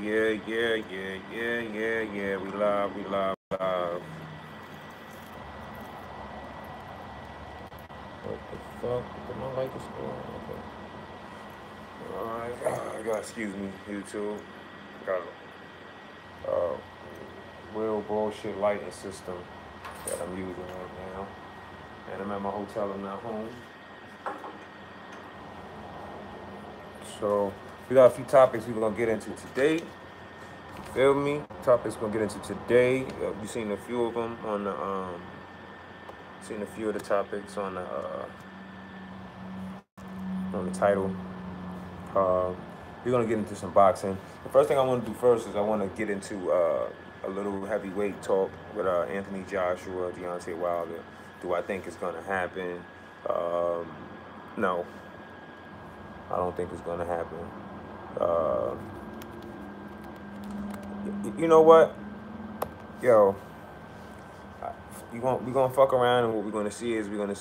Yeah. We live. What the fuck? Did my light just go on? Okay. Alright. Excuse me, YouTube. Got a real bullshit lighting system that I'm using right now. And I'm at my hotel, I'm not home. So we got a few topics we're gonna get into today. You feel me? Topics we're gonna get into today. You've seen a few of them on the seen a few of the topics on the title. We're gonna get into some boxing. The first thing I want to do first is I want to get into a little heavyweight talk with Anthony Joshua, Deontay Wilder. Do I think it's gonna happen? No, I don't think it's gonna happen. You know what? Yo, we're gonna fuck around, and what we're gonna see is we're gonna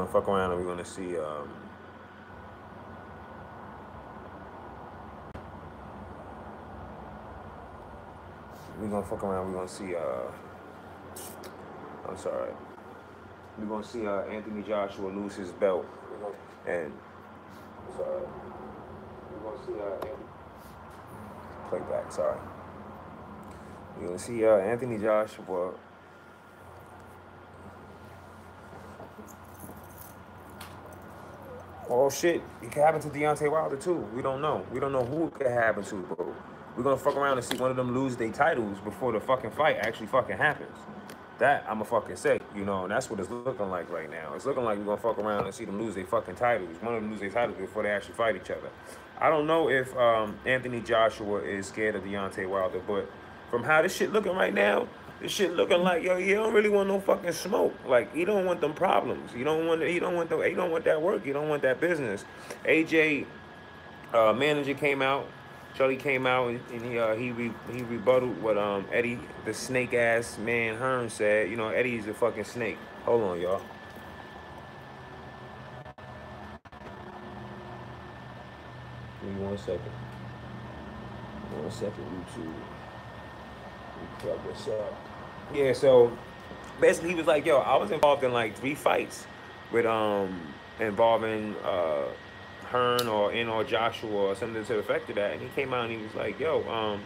fuck around and we're gonna see I'm sorry. We're gonna see Anthony Joshua lose his belt, and sorry. We're gonna see playback. Sorry. We're gonna see Anthony Joshua. Oh shit! It could happen to Deontay Wilder too. We don't know. We don't know who it could happen to, bro. We're gonna fuck around and see one of them lose their titles before the fucking fight actually fucking happens. That I'ma fucking say, you know, and that's what it's looking like right now. It's looking like we're gonna fuck around and see them lose their fucking titles. One of them lose their titles before they actually fight each other. I don't know if Anthony Joshua is scared of Deontay Wilder, but from how this shit looking right now, this shit looking like, yo, he don't really want no fucking smoke. Like, he don't want them problems. He don't want that work. He don't want that business. AJ manager came out. Charlie came out and he rebutted what Eddie, the snake ass man Hearn, said. You know, Eddie's a fucking snake. Hold on, y'all. Give me 1 second. 1 second, YouTube. Plug this up. Yeah, so basically he was like, yo, I was involved in like 3 fights with involving Hearn or Joshua or something to the effect of that. And he came out and he was like, yo,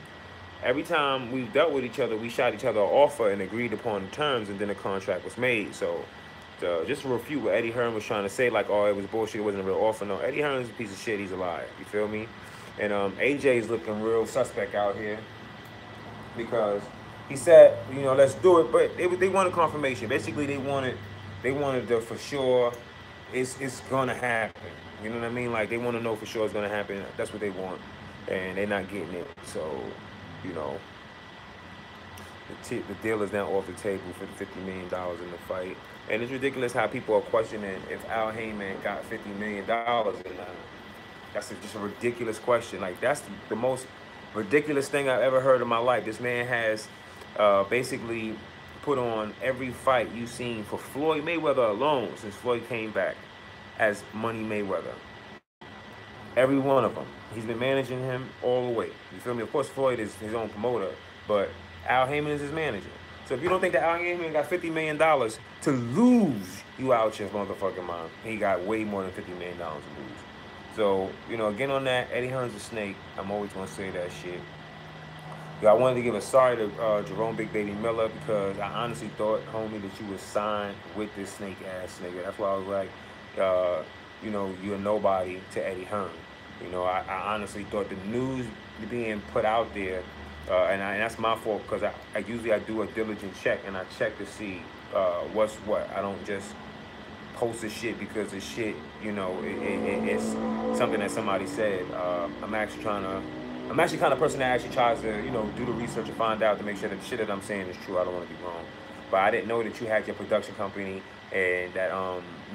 every time we dealt with each other, we shot each other an offer and agreed upon terms, and then a contract was made. So just to refute what Eddie Hearn was trying to say, like, oh, it was bullshit, it wasn't a real offer. No, Eddie Hearn's a piece of shit, he's a liar. You feel me? And AJ's looking real suspect out here because he said, you know, let's do it, but they wanted confirmation. Basically, they wanted the for sure it's gonna happen. You know what I mean? Like, they want to know for sure it's gonna happen. That's what they want, and they're not getting it. So, you know, the deal is now off the table for the $50 million in the fight. And it's ridiculous how people are questioning if Al Heyman got $50 million. And that's just a ridiculous question. Like, that's the most ridiculous thing I've ever heard in my life. This man has basically put on every fight you've seen for Floyd Mayweather alone since Floyd came back as Money Mayweather. Every one of them. He's been managing him all the way. You feel me? Of course, Floyd is his own promoter, but Al Heyman is his manager. So if you don't think that Al Heyman got $50 million to lose, you out your motherfucking mind. He got way more than $50 million to lose. So, you know, again on that, Eddie Hearn's a snake. I'm always going to say that shit. Yo, I wanted to give a sorry to Jerome Big Baby Miller because I honestly thought, homie, that you was signed with this snake ass nigga. That's why I was like, you know, you're nobody to Eddie Hearn. You know, I honestly thought the news being put out there, and that's my fault because I usually do a diligent check and I check to see what's what. I don't just post the shit because the shit, you know, it's something that somebody said. I'm actually kind of person that actually tries to, you know, do the research and find out to make sure that the shit that I'm saying is true. I don't want to be wrong. But I didn't know that you had your production company and that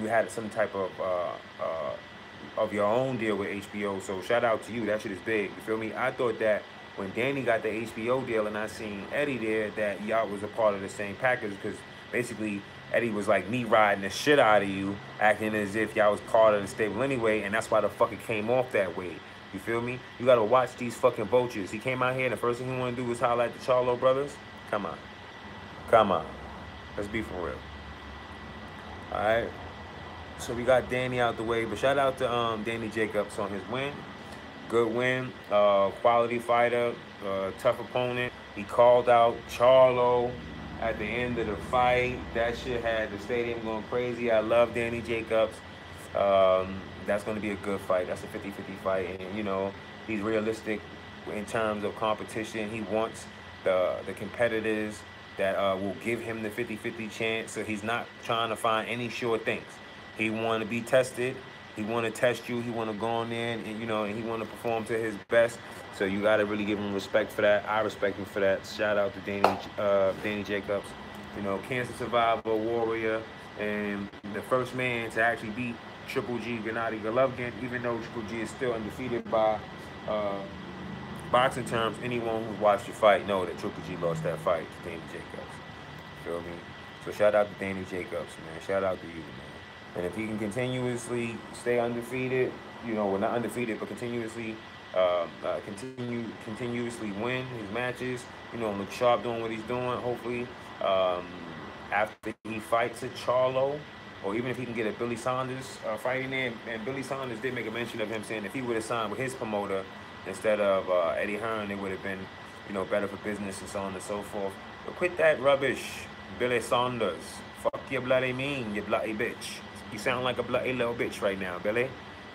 you had some type of your own deal with HBO. So shout out to you. That shit is big. You feel me? I thought that when Danny got the HBO deal and I seen Eddie there, that y'all was a part of the same package because basically Eddie was like me riding the shit out of you, acting as if y'all was part of the stable anyway, and that's why the fuck it came off that way. You feel me? You gotta watch these fucking vultures. He came out here and the first thing he wanna do was highlight the Charlo brothers. Come on. Come on. Let's be for real. Alright. So we got Danny out the way, but shout out to Danny Jacobs on his win. Good win. Quality fighter. Tough opponent. He called out Charlo at the end of the fight. That shit had the stadium going crazy. I love Danny Jacobs. That's going to be a good fight. That's a 50-50 fight. And, you know, he's realistic in terms of competition. He wants the competitors that will give him the 50-50 chance. So he's not trying to find any sure things. He want to be tested. He want to test you. He want to go on there and, you know, and he want to perform to his best. So you got to really give him respect for that. I respect him for that. Shout out to Danny Jacobs. You know, cancer survivor, warrior, and the first man to actually beat Triple G, Gennady Golovkin, even though Triple G is still undefeated by boxing terms. Anyone who's watched the fight know that Triple G lost that fight to Danny Jacobs. Feel me? So shout out to Danny Jacobs, man. Shout out to you, man. And if he can continuously stay undefeated, you know, well, not undefeated, but continuously continuously win his matches, you know, look sharp doing what he's doing, hopefully after he fights a Charlo, or even if he can get a Billy Saunders fighting there. And Billy Saunders did make a mention of him saying if he would have signed with his promoter instead of Eddie Hearn, it would have been, you know, better for business and so on and so forth. But quit that rubbish, Billy Saunders. Fuck your bloody mean, you bloody bitch. You sound like a bloody little bitch right now, Billy.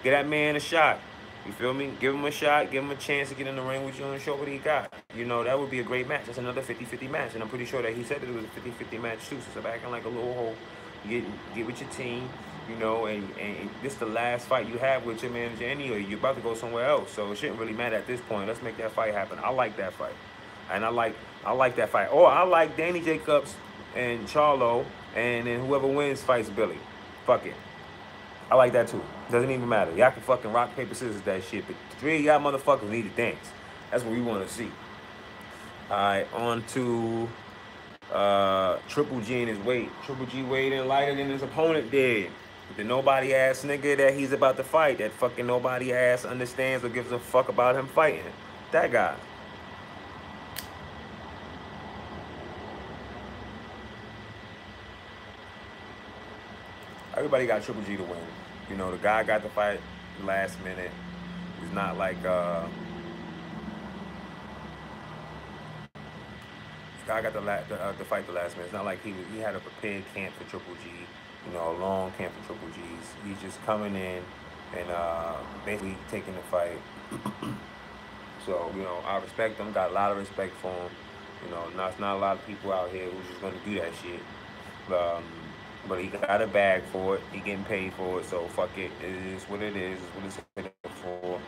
Get that man a shot. You feel me? Give him a shot. Give him a chance to get in the ring with you and show what he got. You know, that would be a great match. That's another 50-50 match. And I'm pretty sure that he said that it was a 50-50 match too. So stop acting like a little hole. Get with your team, you know, and this is the last fight you have with your manager anyway. You're about to go somewhere else. So it shouldn't really matter at this point. Let's make that fight happen. I like that fight. And I like that fight. Or I like Danny Jacobs and Charlo, and then whoever wins fights Billy. Fuck it. I like that too. Doesn't even matter. Y'all can fucking rock, paper, scissors that shit. But the three of y'all motherfuckers need to dance. That's what we want to see. Alright, on to Triple G and his weight. Triple G weighed in lighter than his opponent did. The nobody ass nigga that he's about to fight. That fucking nobody ass understands or gives a fuck about him fighting. That guy. Everybody got Triple G to win. You know, the guy got the fight last minute. It's not like the guy got the fight the last minute. It's not like he had a prepared camp for Triple G. You know, a long camp for Triple G's. He's just coming in and basically taking the fight. So, you know, I respect him. Got a lot of respect for him. You know, there's not a lot of people out here who's just gonna do that shit. But he got a bag for it. He getting paid for it. So fuck it. It is what it is. It's what it's paid for.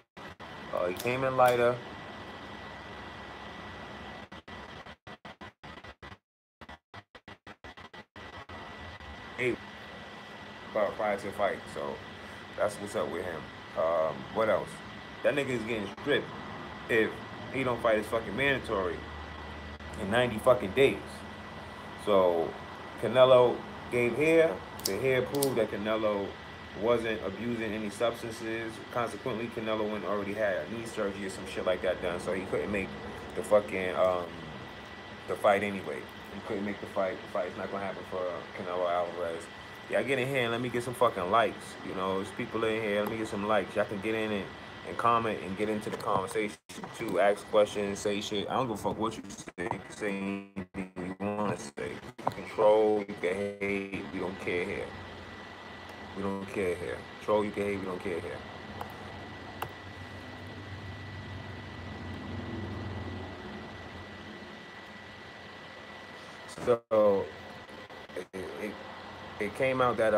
He came in lighter. Prior to the fight. So that's what's up with him. What else? That nigga is getting stripped if he don't fight his fucking mandatory in 90 fucking days. So Canelo gave hair. The hair proved that Canelo wasn't abusing any substances. Consequently, Canelo already had a knee surgery or some shit like that done, so he couldn't make the fucking the fight anyway. He couldn't make the fight. The fight's not gonna happen for Canelo Alvarez. Y'all get in here and let me get some fucking likes. You know, there's people in here. Let me get some likes. Y'all can get in and comment and get into the conversation too. Ask questions, say shit. I don't give a fuck what you say. You can say anything you want to say. You can troll, you can hate. We don't care here. We don't care here. Troll, you can hate. We don't care here. So it came out that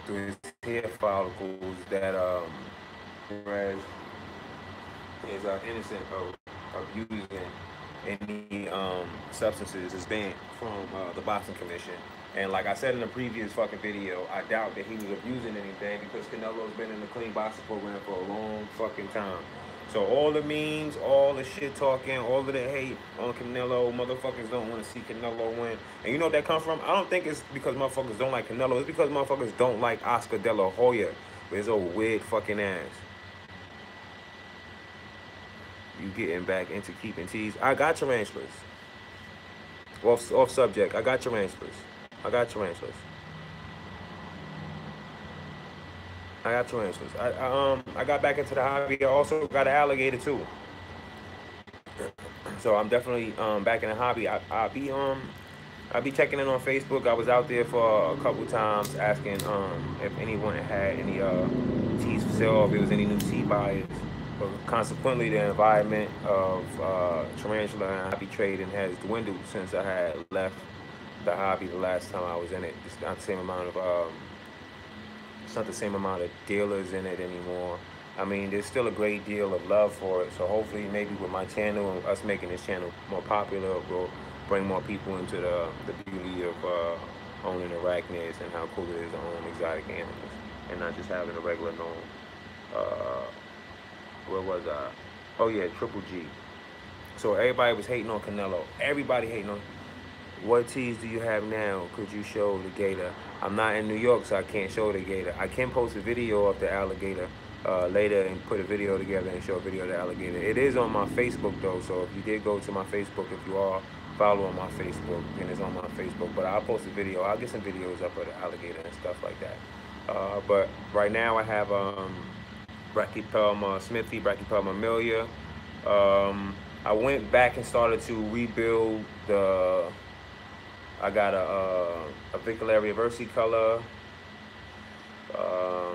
through his hair follicles that Perez is innocent of using any substances is banned from the boxing commission. And like I said in the previous fucking video, I doubt that he was abusing anything because Canelo's been in the clean boxing program for a long fucking time. So all the memes, all the shit talking, all of the hate on Canelo, motherfuckers don't want to see Canelo win. And you know what that comes from? I don't think it's because motherfuckers don't like Canelo. It's because motherfuckers don't like Oscar De La Hoya with his old weird fucking ass. You getting back into keeping teas. I got tarantulas. Off subject. I got tarantulas. I got tarantulas. I got tarantulas. I got back into the hobby. I also got an alligator too. So I'm definitely back in the hobby. I be checking in on Facebook. I was out there for a couple times asking if anyone had any teas for sale, if there was any new tea buyers. But consequently, the environment of tarantula and hobby trading has dwindled since I had left the hobby the last time I was in it. It's not the same amount of it's not the same amount of dealers in it anymore. I mean, there's still a great deal of love for it. So hopefully, maybe with my channel and us making this channel more popular, we'll bring more people into the beauty of owning arachnids and how cool it is to own exotic animals and not just having a regular normal. Where was I? Oh yeah, Triple G. So everybody was hating on Canelo. Everybody hating on. What teas do you have now? Could you show the gator? I'm not in New York, so I can't show the gator. I can post a video of the alligator later and put a video together and show a video of the alligator. It is on my Facebook though, so if you did go to my Facebook, if you are following my Facebook, then it's on my Facebook. But I'll post a video. I'll get some videos up of the alligator and stuff like that. But right now I have Brachypelma Smithy, Brachypelma Amelia. I went back and started to rebuild the. I got a Vicularia versicolor, a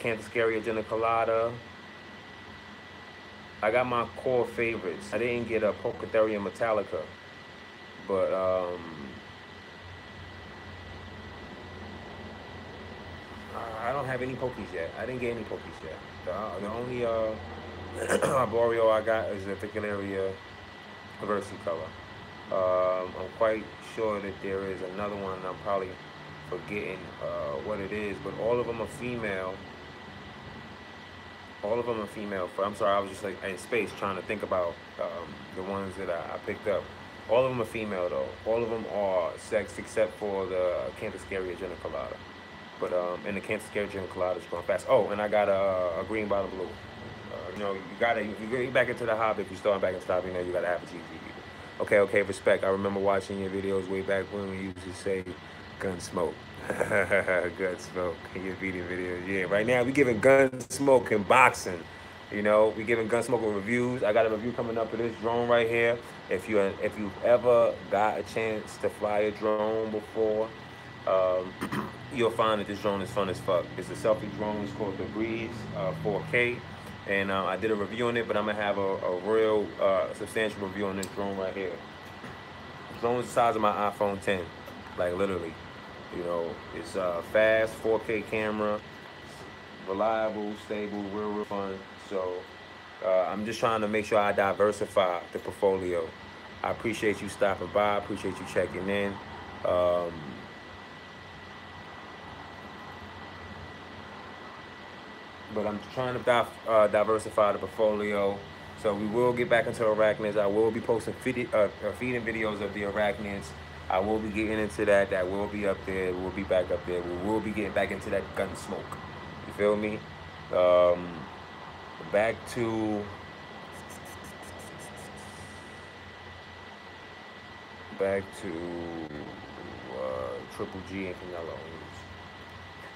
Canthuscaria geniculata. I got my core favorites. I didn't get a Pocotheria metallica, but I don't have any pokies yet. I didn't get any pokies yet. The only arboreal I got is the Vicularia versicolor. I'm quite sure that there is another one. I'm probably forgetting what it is, but all of them are female. All of them are female. I'm sorry, I was just like in space trying to think about the ones that I picked up. All of them are female though. All of them are sexed except for the Canthuscaria geniculata. But and the Canthuscaria geniculata is growing fast. Oh, and I got a green bottle blue. You know, you gotta, if you get back into the hobby, if you're starting back into the hobby, you know, you gotta have a GGG. Okay, respect. I remember watching your videos way back when we used to say gun smoke. Gun smoke in your video videos. Yeah, right now we giving gun smoke and boxing. You know, we giving gun smoke reviews. I got a review coming up for this drone right here. If you've ever got a chance to fly a drone before, you'll find that this drone is fun as fuck. It's a selfie drone. It's called the Breeze 4K. And I did a review on it, but I'm gonna have a real substantial review on this drone right here. The drone is the size of my iPhone 10, like literally. You know, it's fast, 4K camera, reliable, stable, real fun. So I'm just trying to make sure I diversify the portfolio. I appreciate you stopping by. I appreciate you checking in. But I'm trying to diversify the portfolio. So we will get back into arachnids. I will be posting feeding videos of the arachnids. I will be getting into that. That will be up there. We'll be back up there. We will be getting back into that gun smoke. You feel me? Back to Triple G and Canelo.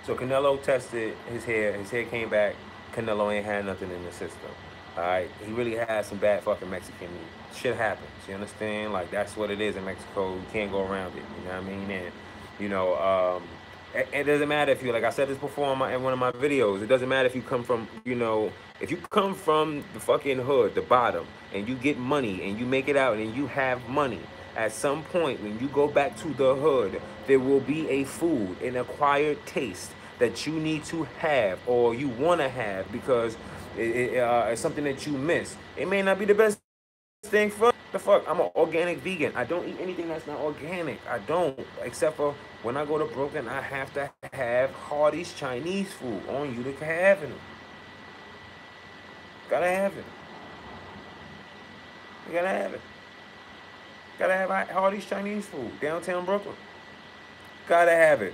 So Canelo tested his hair. His hair came back. Canelo ain't had nothing in the system. All right, he really had some bad fucking Mexican meat. Shit happens. You understand? Like that's what it is in Mexico. You can't go around it. You know what I mean? And you know, it doesn't matter if you, like I said this before in one of my videos. It doesn't matter if you come from, you know, if you come from the fucking hood, the bottom, and you get money and you make it out and you have money. At some point, when you go back to the hood, there will be a food, an acquired taste that you need to have or you want to have because it's something that you miss. It may not be the best thing for the fuck. I'm an organic vegan. I don't eat anything that's not organic. I don't, except for when I go to Brooklyn, I have to have Hardee's Chinese food on you to have it. Gotta have it. You gotta have it. Gotta have Hardee's Chinese food, downtown Brooklyn. Gotta have it.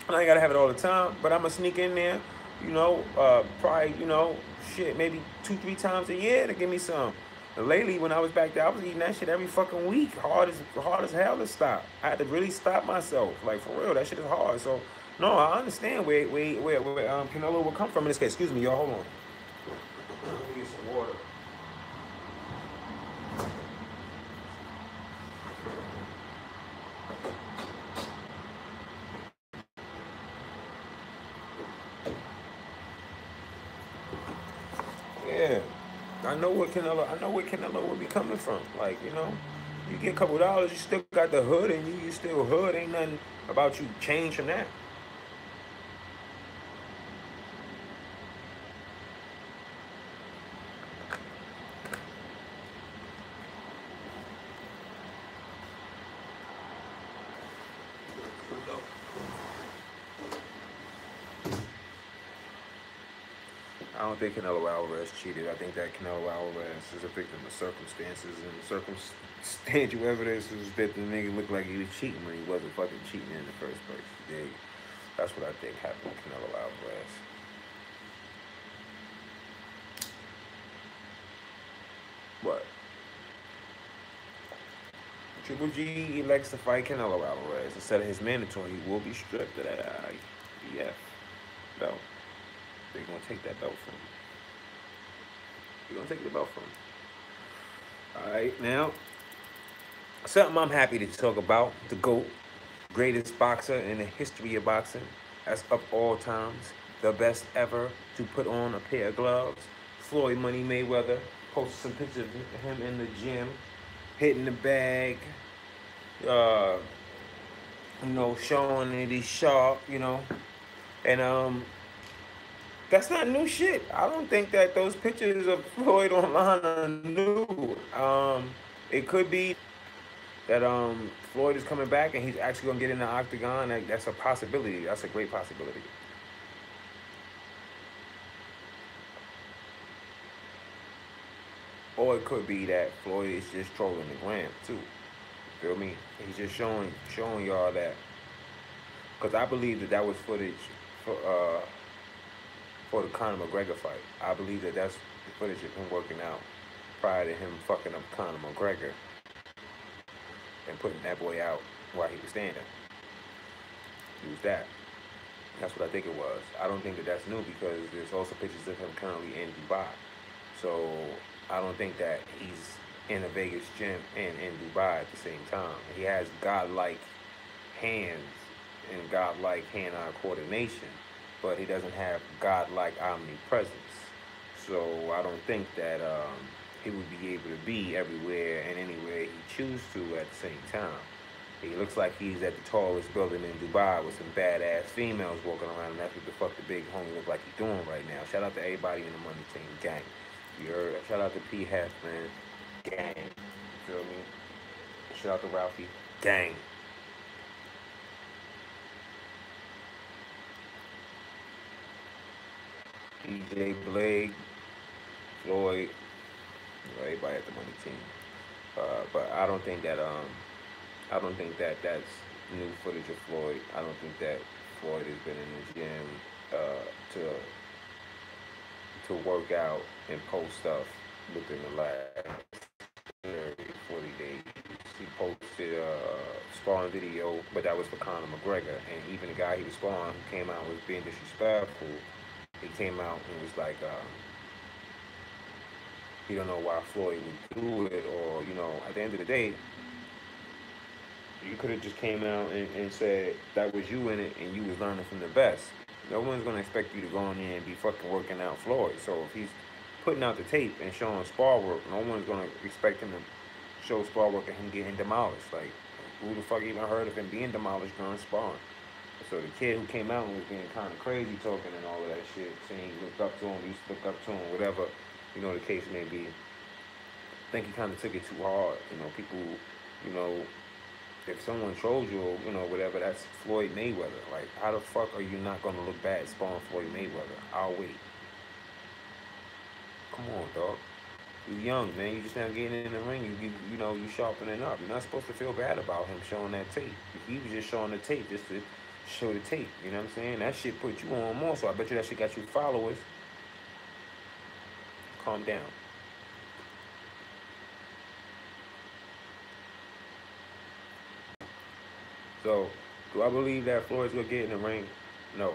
I ain't gotta have it all the time, but I'ma sneak in there, probably, shit, maybe 2, 3 times a year to give me some. And lately, when I was back there, I was eating that shit every fucking week. Hard as hell to stop. I had to really stop myself, like for real. That shit is hard. So, no, I understand where Canelo will come from in this case. Excuse me, y'all. Hold on. Let me get some water. Yeah, I know where Canelo would be coming from. Like, you get a couple dollars, you still got the hood, and you still hood. Ain't nothing about you change from that. I don't think Canelo Alvarez cheated. I think that Canelo Alvarez is a victim of circumstances, and circumstantial evidence is that the nigga looked like he was cheating when he wasn't fucking cheating in the first place. That's what I think happened with Canelo Alvarez. What? Triple G elects to fight Canelo Alvarez. Instead of his mandatory, he will be stripped of that IBF belt. They're gonna take that belt from him. They're gonna take the belt from him. Alright, now, something I'm happy to talk about. The GOAT, greatest boxer in the history of boxing, as of all times, the best ever to put on a pair of gloves. Floyd Money Mayweather posted some pictures of him in the gym, hitting the bag, showing that he's sharp, and that's not new shit. I don't think that those pictures of Floyd online are new. It could be that Floyd is coming back and he's actually gonna get in the octagon. That's a possibility. That's a great possibility. Or it could be that Floyd is just trolling the gram too. You feel me? He's just showing y'all that, because I believe that was footage for the Conor McGregor fight. I believe that that's the footage of him working out prior to him fucking up Conor McGregor and putting that boy out while he was standing. It was that. That's what I think it was. I don't think that that's new, because there's also pictures of him currently in Dubai. So I don't think that he's in a Vegas gym and in Dubai at the same time. He has godlike hands and godlike hand-eye coordination, but he doesn't have godlike omnipresence. So I don't think that he would be able to be everywhere and anywhere he chooses to at the same time. He looks like he's at the tallest building in Dubai with some badass females walking around, and that's what the fuck the big homie look like he's doing right now. Shout out to everybody in the Money Team gang. You heard? Shout out to P. Hef, man. Gang. You feel me? Shout out to Ralphie. Gang. DJ Blake, Floyd, everybody at the Money Team. But I don't think that that's new footage of Floyd. I don't think that Floyd has been in the gym to work out and post stuff within the last 30, 40 days. He posted a sparring video, but that was for Conor McGregor. And even the guy he was sparring, who came out, was being disrespectful. He came out and was like, he don't know why Floyd would do it, or, at the end of the day, you could have just came out and said that was you in it and you was learning from the best. No one's going to expect you to go in there and be fucking working out Floyd. So if he's putting out the tape and showing spar work, no one's going to expect him to show spar work and him getting demolished. Like, who the fuck even heard of him being demolished during sparring? So the kid who came out and was being kind of crazy talking and all of that shit, saying he looked up to him, he used to look up to him, whatever, the case may be. I think he kind of took it too hard. People, if someone trolls you, whatever, that's Floyd Mayweather. Like, how the fuck are you not going to look bad sparring Floyd Mayweather? I'll wait. Come on, dog. You young, man. You just now getting in the ring. You know, you sharpening up. You're not supposed to feel bad about him showing that tape. He was just showing the tape just to show the tape. You know what I'm saying? That shit put you on more. So I bet you that shit got you followers. Calm down. So, do I believe that Floyd's gonna get in the ring? No.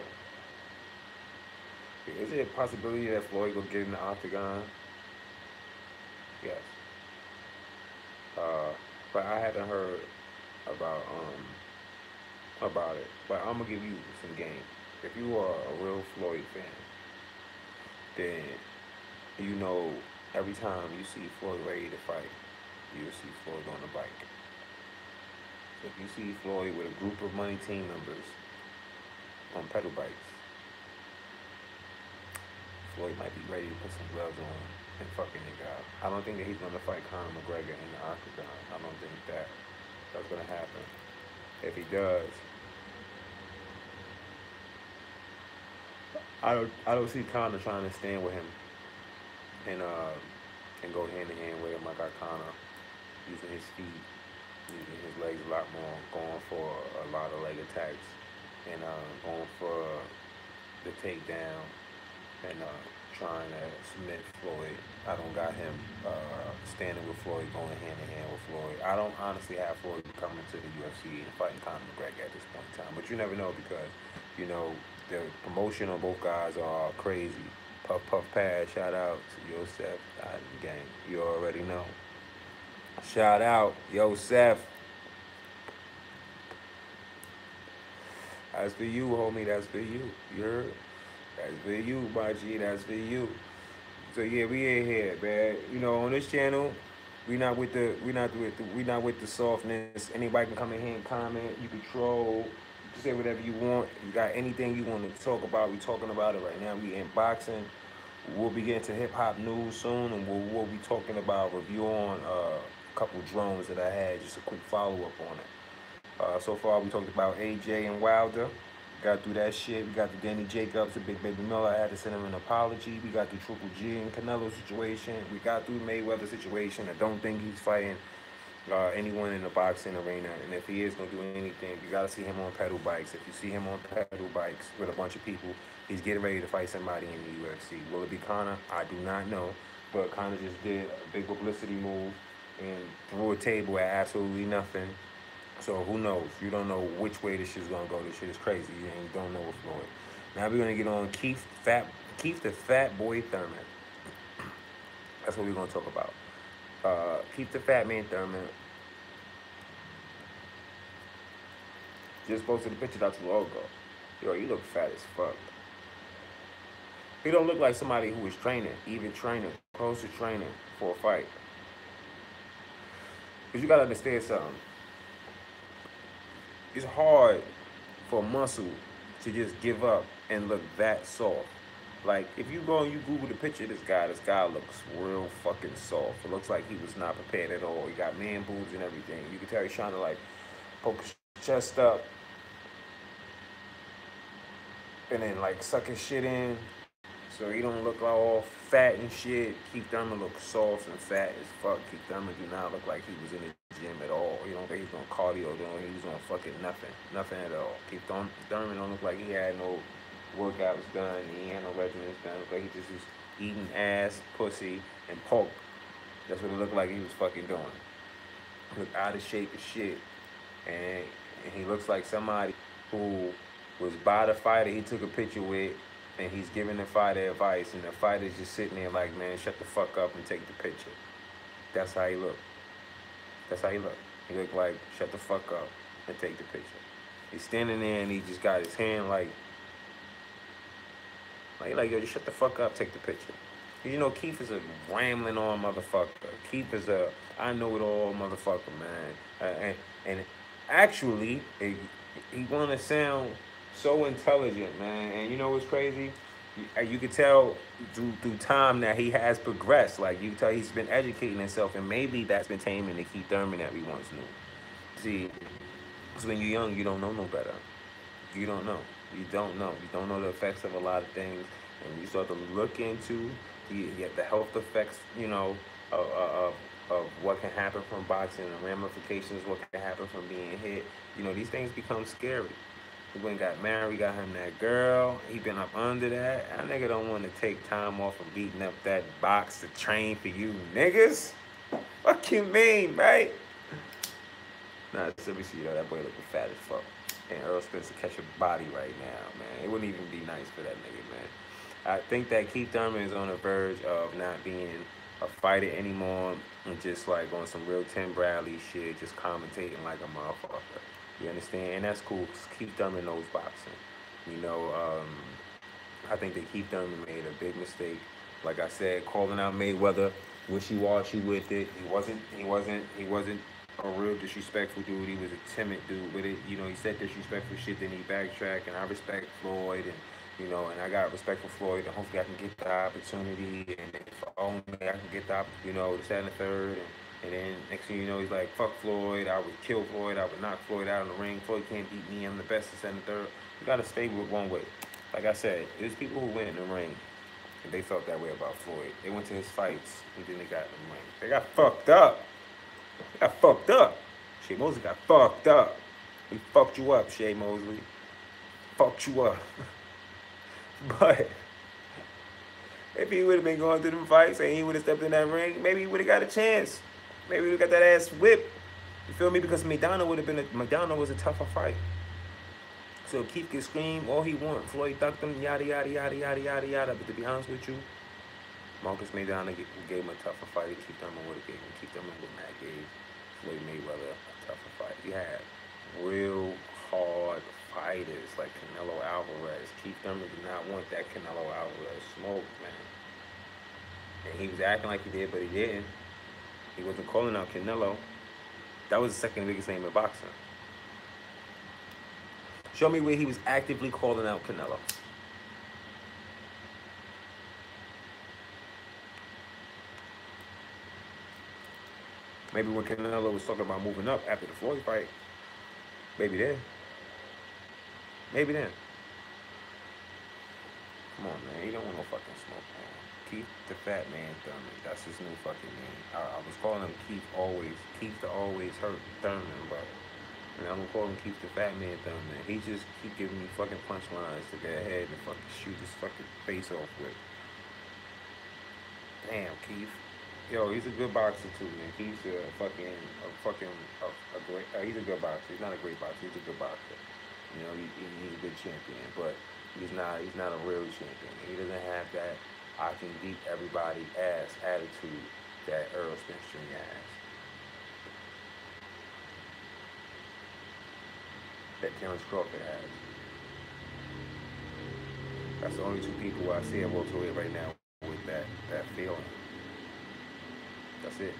Is there a possibility that Floyd gonna get in the octagon? Yes. Uh, but I haven't heard about about it. But I'm gonna give you some game. If you are a real Floyd fan, then you know every time you see Floyd ready to fight, you'll see Floyd on the bike. So if you see Floyd with a group of money team members on pedal bikes, Floyd might be ready to put some gloves on and fucking nigga out. I don't think that he's gonna fight Conor McGregor in the octagon. I don't think that's gonna happen. If he does, I don't see Conor trying to stand with him and go hand in hand with him. I got Conor using his feet, using his legs a lot more, going for a lot of leg attacks, and going for the takedown, and trying to submit Floyd. I don't got him standing with Floyd, going hand in hand with Floyd. I don't honestly have Floyd coming to the UFC and fighting Conor McGregor at this point in time. But you never know because, you know, the promotion on both guys are crazy. Puff Puff Pass, shout out to Yosef gang. You already know. Shout out, Yosef. That's for you, homie. That's for you. That's for you, my G. That's for you. So yeah, we in here, man. You know, on this channel, we not with the softness. Anybody can come in here and comment. You can troll. You can say whatever you want. You got anything you want to talk about? We talking about it right now. We in boxing. We'll be getting to hip hop news soon, and we'll be talking about review on a couple drones that I had. Just a quick follow up on it. So far, we talked about AJ and Wilder. Got through that shit. We got the Danny Jacobs, the Big Baby Miller. I had to send him an apology. We got the Triple G and Canelo situation. We got through Mayweather situation. I don't think he's fighting anyone in the boxing arena. And if he is going to do anything, you got to see him on pedal bikes. If you see him on pedal bikes with a bunch of people, he's getting ready to fight somebody in the UFC. Will it be Conor? I do not know. But Conor just did a big publicity move and threw a table at absolutely nothing. So who knows? You don't know which way this shit's gonna go. This shit is crazy. You don't know with Floyd. Now we're gonna get on Keith the Fat Boy Thurman. That's what we're gonna talk about. Keith the Fat Man Thurman just posted a picture not too long ago. Yo, you look fat as fuck. He don't look like somebody who is close to training for a fight. Cause you gotta understand something. It's hard for a muscle to just give up and look that soft. Like, if you go and you Google the picture of this guy looks real fucking soft. It looks like he was not prepared at all. He got man boobs and everything. You can tell he's trying to, like, poke his chest up and then, like, suck his shit in so he don't look all fat and shit. Keith Thurman looks soft and fat as fuck. Keith Thurman do not look like he was in the gym at all. You don't think he's on cardio, he's on fucking nothing at all. Keith Thurman don't look like he had no workouts done. He ain't had no regimens done. Look like he just was eating ass, pussy, and pork. That's what it looked like he was fucking doing. He looked out of shape as shit, and he looks like somebody who was by the fighter he took a picture with, and he's giving the fighter advice, and the fighter's just sitting there like, man, shut the fuck up and take the picture. That's how he looked. That's how he looked. He looked like, shut the fuck up and take the picture. He's standing there and he just got his hand like yo, just shut the fuck up, take the picture. You know, Keith is a rambling on motherfucker. Keith is a I know it all motherfucker, man. And actually, he wanna sound so intelligent, man. And you know what's crazy? You can tell through time that he has progressed. Like, you can tell he's been educating himself, and maybe that's been taming the Keith Thurman that we once knew. See, because when you're young, you don't know no better. You don't know. You don't know. You don't know the effects of a lot of things. And you start to look into the health effects, you know, of, of, of what can happen from boxing and ramifications, what can happen from being hit. You know, these things become scary. He went and got married, got him that girl. He been up under that. That nigga don't want to take time off from beating up that box to train for you niggas. What you mean, right? Nah, seriously, yo, that boy looking fat as fuck. And Earl Spence to catch a body right now, man. It wouldn't even be nice for that nigga, man. I think that Keith Thurman is on the verge of not being a fighter anymore and just like on some real Tim Bradley shit, just commentating like a motherfucker. You understand? And that's cool because Keith Thurman knows boxing. You know, I think that Keith Thurman made a big mistake. Like I said, calling out Mayweather, wishy-washy with it. He wasn't a real disrespectful dude. He was a timid dude with it. You know, he said disrespectful shit, then he backtracked. And I respect Floyd, and you know, and I got respect for Floyd. And hopefully, I can get the opportunity, and if only I can get the, you know, the second and third. And then next thing you know, he's like, "Fuck Floyd. I would kill Floyd. I would knock Floyd out in the ring. Floyd can't beat me. I'm the best in second and third." You gotta stay with one way. Like I said, there's people who went in the ring and they felt that way about Floyd. They went to his fights and then they got in the ring. They got fucked up. They got fucked up. Shea Mosley got fucked up. He fucked you up, Shea Mosley. Fucked you up. But if he would have been going through them fights and he would have stepped in that ring, maybe he would have got a chance. Maybe he would have got that ass whipped. You feel me? Because McDonald was a tougher fight. So Keith can scream all he wants. Floyd ducked him, yada, yada, yada, yada, yada, yada. But to be honest with you, Marcus McDonald gave him a tougher fight. Keith Thurman would have gave him. Keith Thurman would not gave Floyd Mayweather a tougher fight. He had real hard fighters like Canelo Alvarez. Keith Thurman did not want that Canelo Alvarez smoke, man. And he was acting like he did, but he didn't. He wasn't calling out Canelo. That was the second biggest name in boxing. Show me where he was actively calling out Canelo. Maybe when Canelo was talking about moving up after the Floyd fight. Maybe then. Maybe then. Come on, man. You don't want no fucking smoke, man. Keith the FatMan Thurman. That's his new fucking name. I was calling him Keith the always hurt Thurman, but and I'm gonna call him Keith the FatMan Thurman. He just keep giving me fucking punchlines to go ahead and fucking shoot his fucking face off with. Damn, Keith. Yo, he's a good boxer too, man. He's a great. He's a good boxer. He's not a great boxer. He's a good boxer. You know, he's a good champion, but he's not a real champion. He doesn't have that I can beat everybody ass attitude that Earl Spence Jr. has. That Terrence Crawford has. That's the only two people I see at welterweight right now with that feeling. That's it.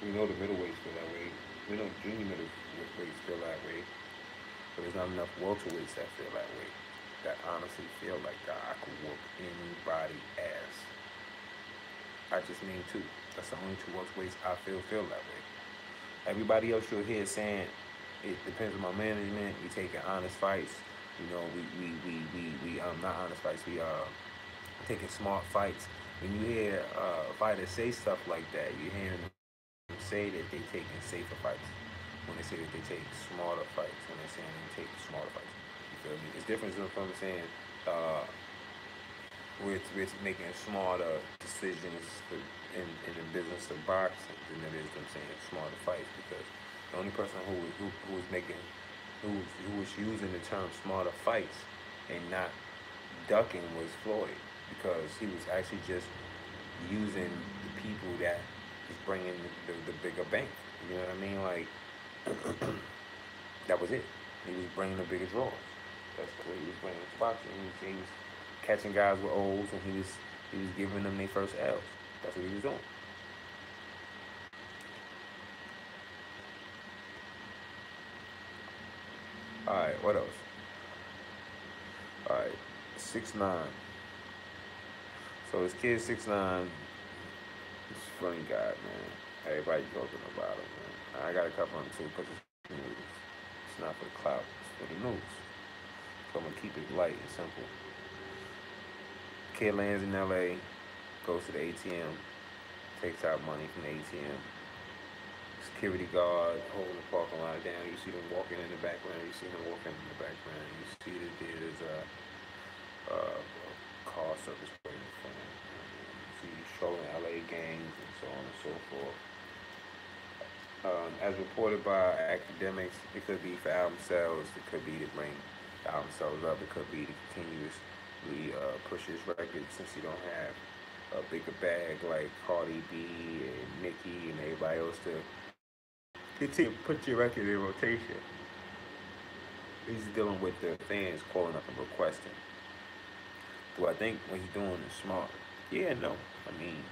We know the middleweights feel that way. We know junior middleweights feel that way. But there's not enough welterweights that feel that way. That honestly feel like I could whoop anybody ass. I just named two. That's the only two welterweights I feel that way. Everybody else you'll hear saying it depends on my management. We taking honest fights. You know, we not honest fights. We taking smart fights. When you hear fighters say stuff like that, you hear them say that they taking safer fights. When they say that they take smarter fights. When they're saying they take smarter fights. You feel me? It's different from saying we're making smarter decisions in the business of boxing than it is them saying smarter fights, because the only person who was using the term smarter fights and not ducking was Floyd, because he was actually just using the people that is bringing the bigger bank. You know what I mean? Like, that was it. He was bringing the bigger draws. That's the way he was bringing boxing. He was catching guys with O's, and he was giving them their first L's. That's what he was doing. Alright, what else? Alright, 6ix9ine. So his kid 6ix9ine, he's a funny guy, man. Everybody talking about him, man. I got a couple of them too, because it's news. It's not for the clout, it's for the news. So I'm gonna keep it light and simple. Kid lands in LA, goes to the ATM, takes out money from the ATM. Security guard holding the parking lot down. You see them walking in the background. You see him walking in the background. You see that there's a car service waiting for him. You see he's trolling LA gangs and so on and so forth. As reported by academics, it could be for album sales. It could be to bring the album sales up. It could be to continuously push his record since he don't have a bigger bag like Cardi B and Nicki and everybody else to continue to put your record in rotation. He's dealing with the fans calling up and requesting. Do I think what he's doing is smart? Yeah, no. I mean,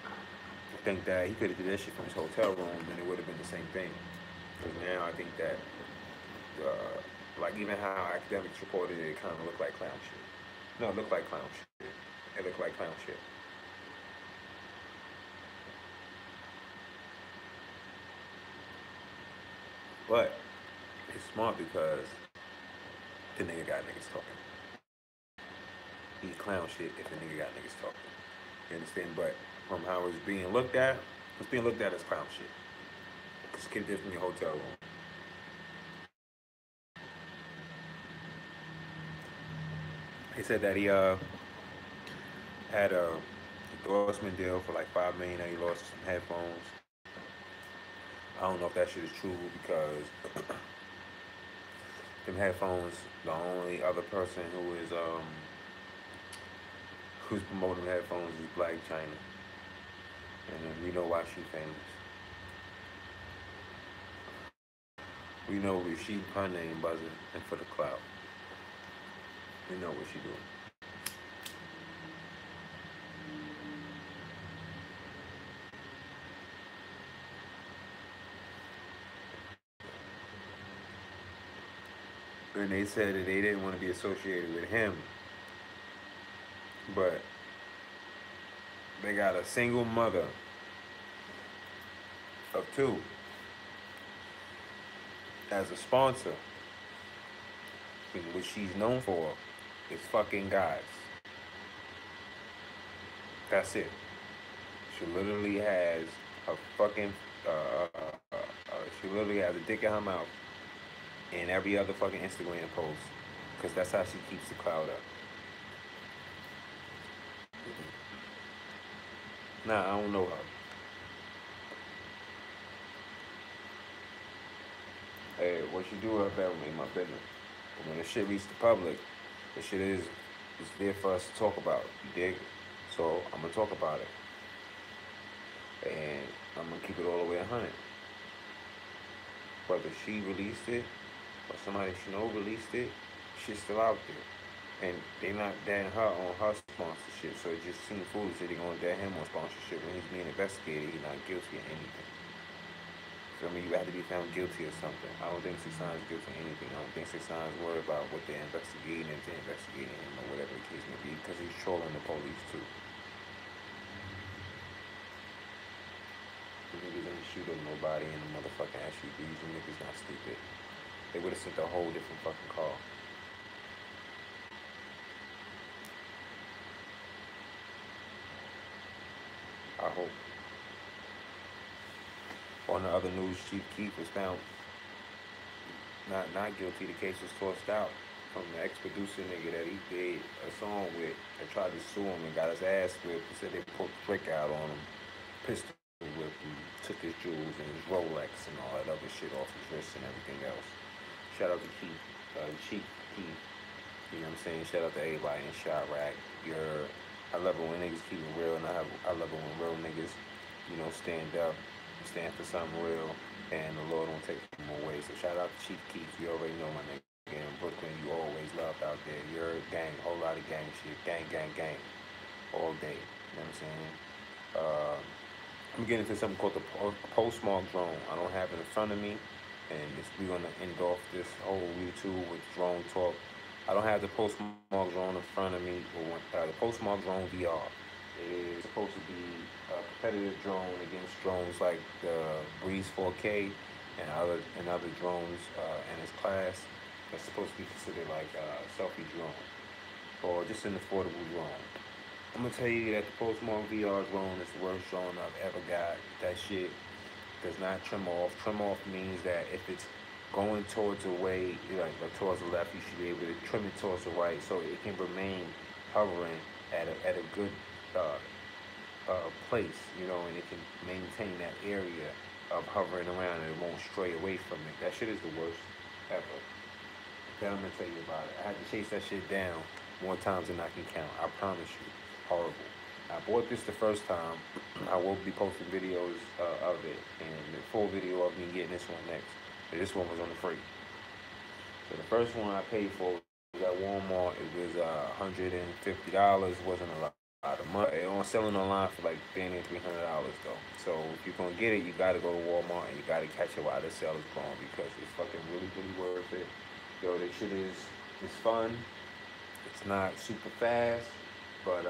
I think that he could have did that shit from his hotel room and it would have been the same thing. Because now I think that, like even how academics reported it, it kind of looked like clown shit. No, it looked like clown shit. It looked like clown shit. But it's smart because the nigga got niggas talking. He clown shit if the nigga got niggas talking. You understand? But from how it's being looked at, it's being looked at as clown shit. Because kid did from your hotel room. He said that he had a endorsement deal for like $5 million and he lost some headphones. I don't know if that shit is true because them headphones, the only other person who's promoting headphones is Black China. And then we know why she famous. We know she her name buzzing and for the clout. We know what she doing. And they said that they didn't want to be associated with him, but they got a single mother of two as a sponsor, and what she's known for is fucking guys. That's it. She literally has a fucking, she literally has a dick in her mouth in every other fucking Instagram post, because that's how she keeps the crowd up. Nah, I don't know her. Hey, what you do up there ain't my business. But when the shit reaches the public, the shit is there for us to talk about. You dig? So I'm gonna talk about it, and I'm gonna keep it all the way 100. Whether she released it or somebody she know released it, shit's still out there. And they not dating her on her sponsorship, so it just seems foolish that they gonna dare him on sponsorship when he's being investigated. He's not guilty of anything. So I mean, you have to be found guilty of something. I don't think 6ix9ine's guilty of anything. I don't think 6ix9ine's worried about what they're investigating, if they're investigating him or whatever the case may be, because he's trolling the police too. The niggas ain't shoot up nobody in the motherfucking SUVs. The niggas not stupid. They would have sent a whole different fucking car. I hope. On the other news, Chief Keef was found not guilty. The case was tossed out from the ex-producer nigga that he did a song with and tried to sue him and got his ass whipped. He said they poked the brick out on him, pistol whipped him, took his jewels and his Rolex and all that other shit off his wrist and everything else. Shout out to Keef, Chief Keef. You know what I'm saying? Shout out to everybody in Chirac. I love it when niggas keep it real, and I love it when real niggas, you know, stand up, stand for something real, and the Lord don't take them away. So shout out to Chief Keef. You already know my nigga. In Brooklyn, you always loved out there. You're gang, whole lot of gang shit. Gang, gang, gang. All day. You know what I'm saying? I'm getting into something called the postmark drone. I don't have it in front of me, and we're going to end off this whole YouTube with drone talk. I don't have the postmark drone in front of me, but the postmark drone VR. It is supposed to be a competitive drone against drones like the Breeze 4K and other drones in its class. That's supposed to be considered like a selfie drone or just an affordable drone. I'm gonna tell you that the Postmark VR drone is the worst drone I've ever got. That shit does not trim off. Trim off means that if it's going towards the way, like towards the left, you should be able to trim it towards the right so it can remain hovering at a good uh, place, and it can maintain that area of hovering around and it won't stray away from it. That shit is the worst ever. Then I'm gonna tell you about it. I had to chase that shit down more times than I can count. I promise you, horrible. I bought this the first time. I will be posting videos of it and the full video of me getting this one next. But this one was on the free. So the first one I paid for was at Walmart. It was $150. Wasn't a lot of money. It was selling online for like $300 though. So if you're gonna get it, you gotta go to Walmart and you gotta catch it while the sale is going because it's fucking really, really worth it. Yo, this shit is fun. It's not super fast, but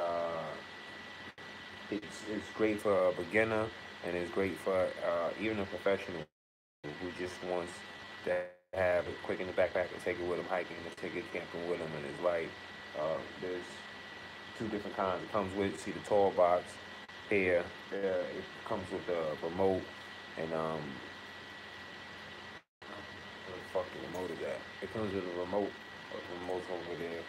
it's great for a beginner and it's great for even a professional who just wants to have it quick in the backpack and take it with him hiking and take it camping with him. And it's like there's two different kinds. It comes with, see the tall box here. It comes with the remote and where the fuck the remote is at? It comes with a remote. The remote's over there.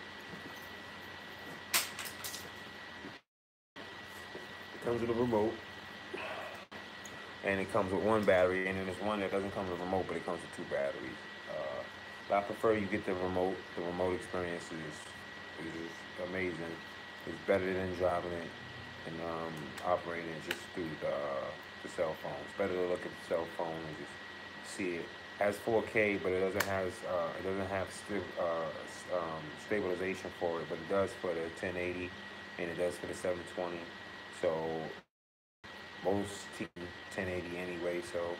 It comes with a remote. And it comes with one battery, and then there's one that doesn't come with a remote, but it comes with two batteries. But I prefer you get the remote. The remote experience is amazing. It's better than driving it and operating it just through the cell phone. It's better to look at the cell phone and just see it. It has 4K, but it doesn't have stabilization for it, but it does for the 1080 and it does for the 720. So most TV 1080 anyway, so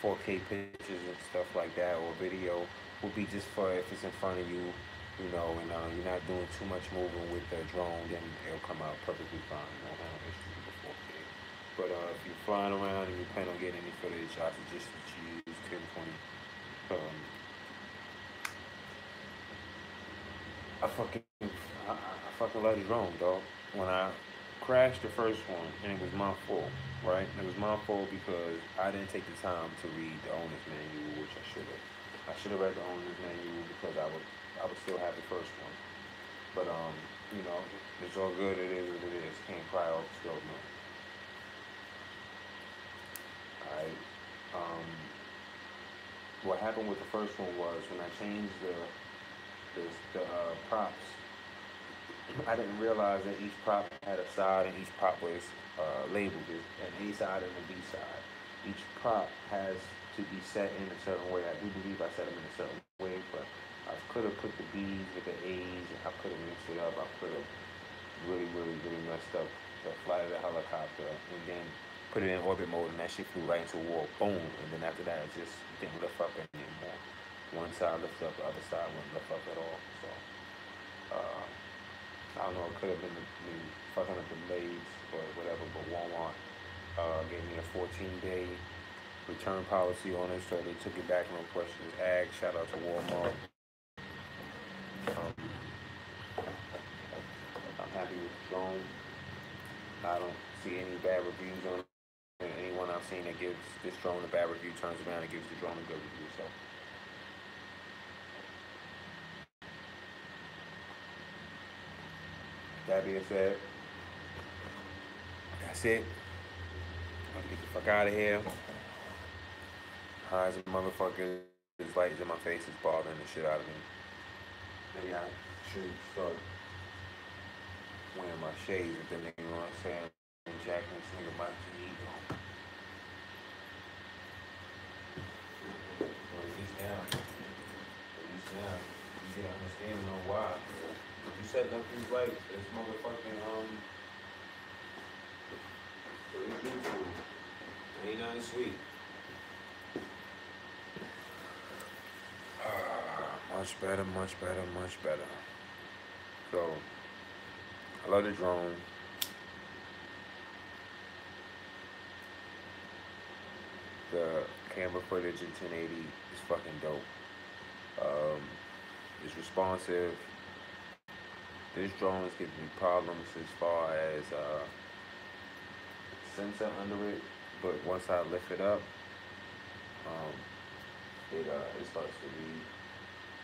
4K pictures and stuff like that or video will be just for if it's in front of you, and you're not doing too much moving with the drone, then it'll come out perfectly fine. You won't have issues with the 4K. But if you're flying around and you plan on getting any footage, I suggest that you use 1020. I fucking love the drone, dog. When I crashed the first one, and it was my fault, right? It was my fault because I didn't take the time to read the owner's manual, which I should have. I should have read the owner's manual because I would still have the first one. But it's all good. It is what it is. Can't cry off spilled milk. Alright. What happened with the first one was when I changed the props. I didn't realize that each prop had a side and each prop was labeled as an A side and a B side. Each prop has to be set in a certain way. I do believe I set them in a certain way, but I could have put the B's with the A's and I could have mixed it up. I could have really, really, really messed up the flight of the helicopter and then put it in orbit mode and that shit flew right into a wall. Boom. And then after that, it just didn't lift up anymore. One side lifted up, the other side wouldn't lift up at all. So, I don't know, it could have been me fucking up the blades or whatever, but Walmart gave me a 14-day return policy on it, so they took it back, no questions asked. Shout out to Walmart. I'm happy with the drone. I don't see any bad reviews on it. Anyone I've seen that gives this drone a bad review turns around and gives the drone a good review. So. That being said, that's it. I'm gonna get the fuck out of here. High as a motherfucker, this light is in my face, it's bothering the shit out of me. Maybe I should start wearing my shades if the nigga, you know what I'm saying? Jack this nigga might be ego. Or at least now, you get understanding on why. You setting up these lights, it's motherfucking, it's beautiful. Ain't nothing sweet. Much better, much better, much better. So, I love the drone. The camera footage in 1080 is fucking dope. It's responsive. This drone is giving me problems as far as sensor under it, but once I lift it up, um, it starts to read.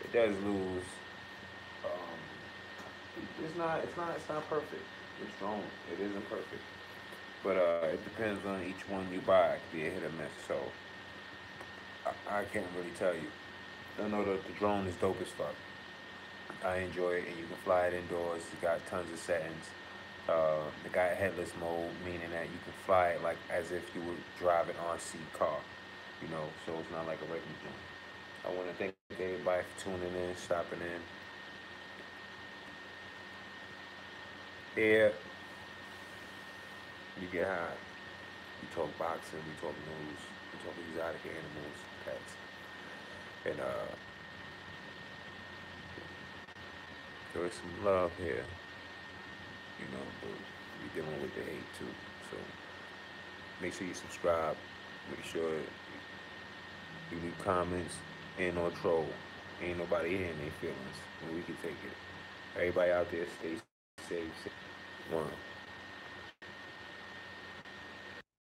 It does lose. Um, it's not perfect. This drone, it isn't perfect, but it depends on each one you buy. It could be a hit or miss. So I can't really tell you. I know that the drone is dope as fuck. I enjoy it, and you can fly it indoors. It's got tons of settings. It got headless mode, meaning that you can fly it like as if you would drive an RC car, so it's not like a regular drone. I want to thank everybody for tuning in, stopping in. Here, you get high. We talk boxing, we talk news, we talk exotic animals, pets, and there is some love here, but we dealing with the hate too. So make sure you subscribe. Make sure you leave comments and or troll. Ain't nobody hitting their feelings, and we can take it. Everybody out there, stay safe. One.